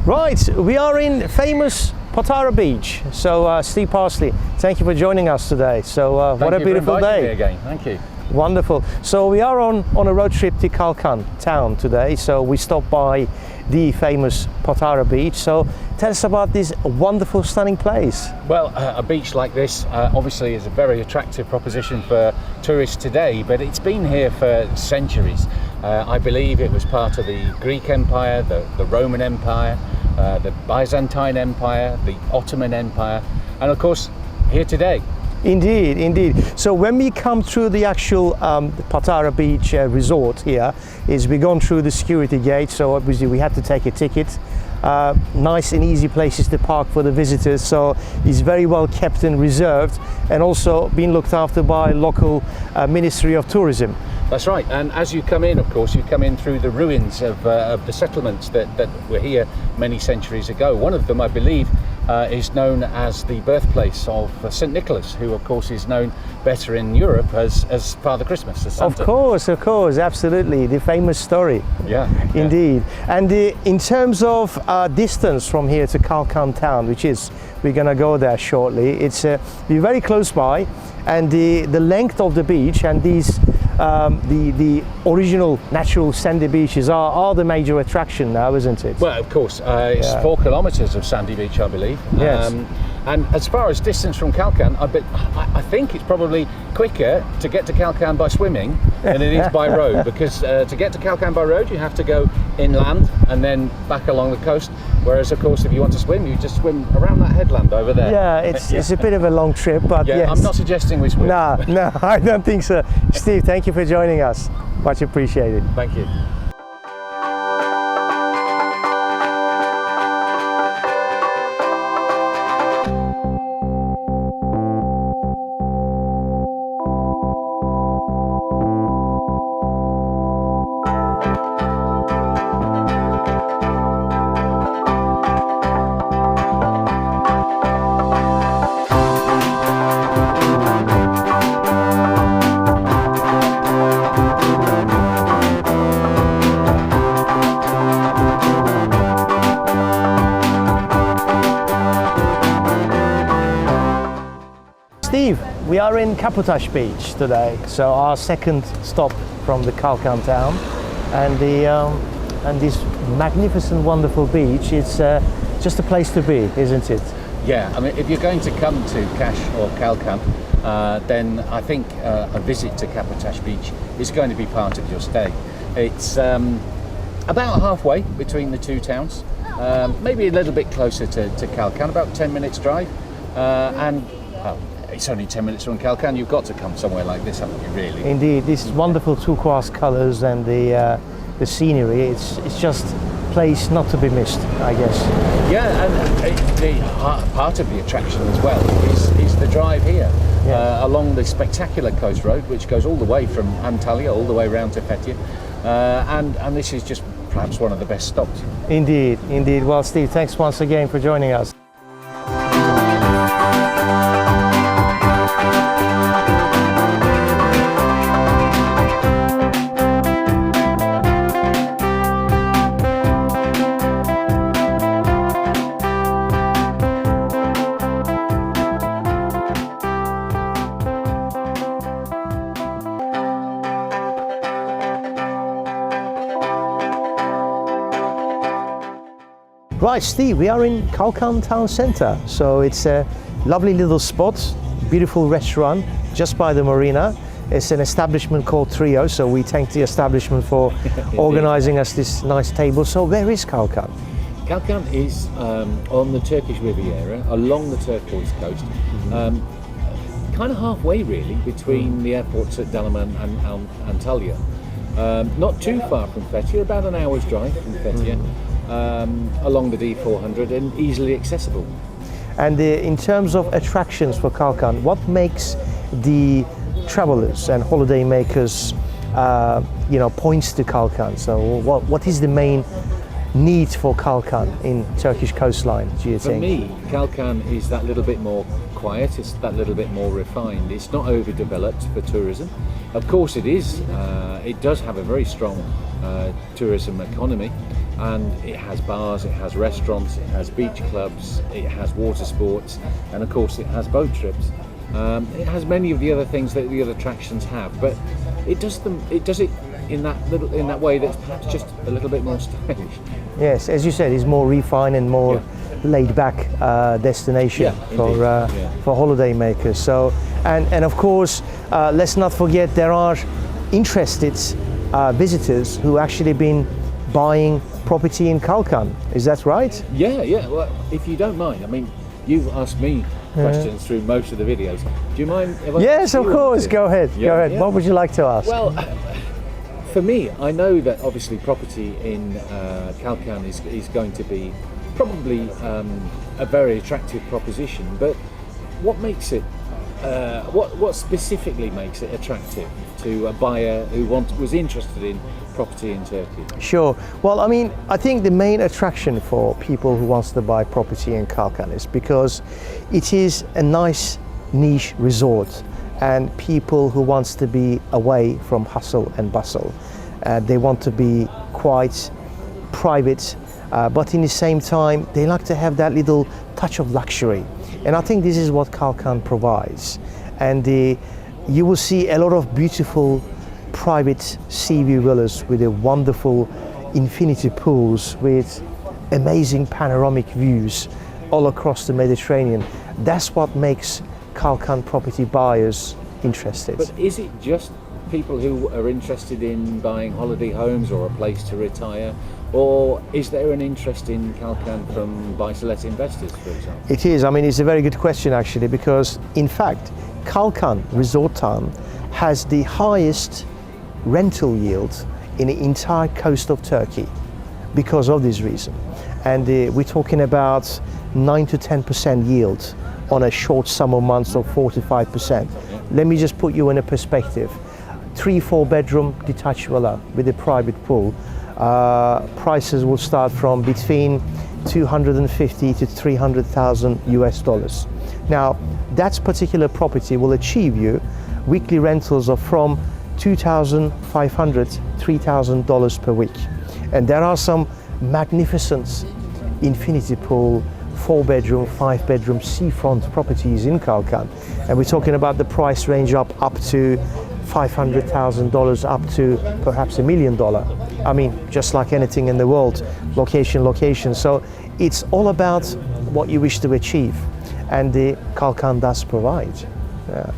Right, we are in famous Patara Beach. So Steve Parsley, thank you for joining us today. So what a beautiful day. Me again. Thank you. Wonderful. So we are on a road trip to Kalkan town today. So we stopped by the famous Patara Beach. So tell us about this wonderful, stunning place. Well, a beach like this obviously is a very attractive proposition for tourists today, but it's been here for centuries. I believe it was part of the Greek Empire, the Roman Empire, the Byzantine Empire, the Ottoman Empire, and of course here today. Indeed, indeed. So when we come through the actual Patara Beach resort here, we've gone through the security gate, so obviously we had to take a ticket. Nice and easy places to park for the visitors, so it's very well kept and reserved, and also being looked after by local Ministry of Tourism. That's right, and as you come in, of course, you come in through the ruins of the settlements that were here many centuries ago. One of them, I believe, is known as the birthplace of St. Nicholas, who of course is known better in Europe as Father Christmas, as Santa. Of course, absolutely, the famous story. Yeah. Indeed. And in terms of distance from here to Kalkan town, which is, we're going to go there shortly, it's we're very close by, and the length of the beach and these the original natural sandy beaches are the major attraction now, isn't it? Well, of course, it's 4 kilometres of sandy beach, I believe. Yes. And as far as distance from Kalkan, I think it's probably quicker to get to Kalkan by swimming than it is by road, because to get to Kalkan by road you have to go inland and then back along the coast, whereas of course if you want to swim you just swim around that headland over there. Yeah, it's a bit of a long trip, but yeah, yes. I'm not suggesting we swim. No, I don't think so. Steve, thank you for joining us. Much appreciated. Thank you. Steve, we are in Kaputas Beach today, so our second stop from the Kalkan town, and this magnificent, wonderful beach. It's just a place to be, isn't it? Yeah, I mean, if you're going to come to Kash or Kalkan, then I think a visit to Kaputas Beach is going to be part of your stay. It's about halfway between the two towns, maybe a little bit closer to Kalkan, about 10 minutes drive, and it's only 10 minutes from Kalkan. You've got to come somewhere like this, haven't you, really? Indeed, these wonderful turquoise colours and the scenery. It's just a place not to be missed, I guess. Yeah, and part of the attraction as well is the drive here, along the spectacular coast road, which goes all the way from Antalya all the way around to Fethiye, and this is just perhaps one of the best stops. Indeed, indeed. Well, Steve, thanks once again for joining us. Right, Steve, we are in Kalkan town centre, so it's a lovely little spot, beautiful restaurant just by the marina. It's an establishment called Trio, so we thank the establishment for organising us this nice table. So where is Kalkan? Kalkan is on the Turkish riviera, along the turquoise coast, kind of halfway really between the airports at Dalaman and Antalya. Not too far from Fethiye, about an hour's drive from Fethiye. Along the D400 and easily accessible. And in terms of attractions for Kalkan, what makes the travelers and holiday makers, points to Kalkan? So what is the main need for Kalkan in Turkish coastline, do you For think? me, Kalkan is that little bit more quiet, it's that little bit more refined. It's not overdeveloped for tourism. Of course it is, it does have a very strong tourism economy, and it has bars, it has restaurants, it has beach clubs, it has water sports, and of course it has boat trips. It has many of the other things that the other attractions have, but it does it in that way that's perhaps just a little bit more stylish. Yes, as you said, it's more refined and more laid back destination for holiday makers. So, and of course, let's not forget there are interested visitors who actually been buying property in Kalkan. Is that right? Yeah. Well, if you don't mind, I mean, you've asked me questions through most of the videos. Do you mind if I Yes, of course. Go ahead. Yeah, Go ahead. yeah. What would you like to ask? Well, for me, I know that obviously property in Kalkan is going to be probably a very attractive proposition, but what makes it, what specifically makes it attractive to a buyer who was interested in property in Turkey? Sure. Well, I mean, I think the main attraction for people who wants to buy property in Kalkan is because it is a nice niche resort, and people who wants to be away from hustle and bustle. They want to be quite private, but in the same time, they like to have that little touch of luxury. And I think this is what Kalkan provides. And you will see a lot of beautiful private sea view villas with a wonderful infinity pools with amazing panoramic views all across the Mediterranean. That's what makes Kalkan property buyers interested. But is it just people who are interested in buying holiday homes or a place to retire, or is there an interest in Kalkan from buy-to-let investors, for example? It is. I mean, it's a very good question actually, because in fact, Kalkan Resort Town has the highest rental yield in the entire coast of Turkey because of this reason. And we're talking about 9 to 10% yield on a short summer months of 4 to 5%. Let me just put you in a perspective. 3-4 bedroom detached villa with a private pool. Prices will start from between 250 to 300,000 US dollars. Now, that particular property will achieve you weekly rentals of from $2,500, $3,000 per week. And there are some magnificent infinity pool, 4-bedroom, 5-bedroom seafront properties in Kalkan. And we're talking about the price range up to $500,000 up to perhaps $1 million. I mean, just like anything in the world, location. So it's all about what you wish to achieve, and the Kalkan does provide. Yeah.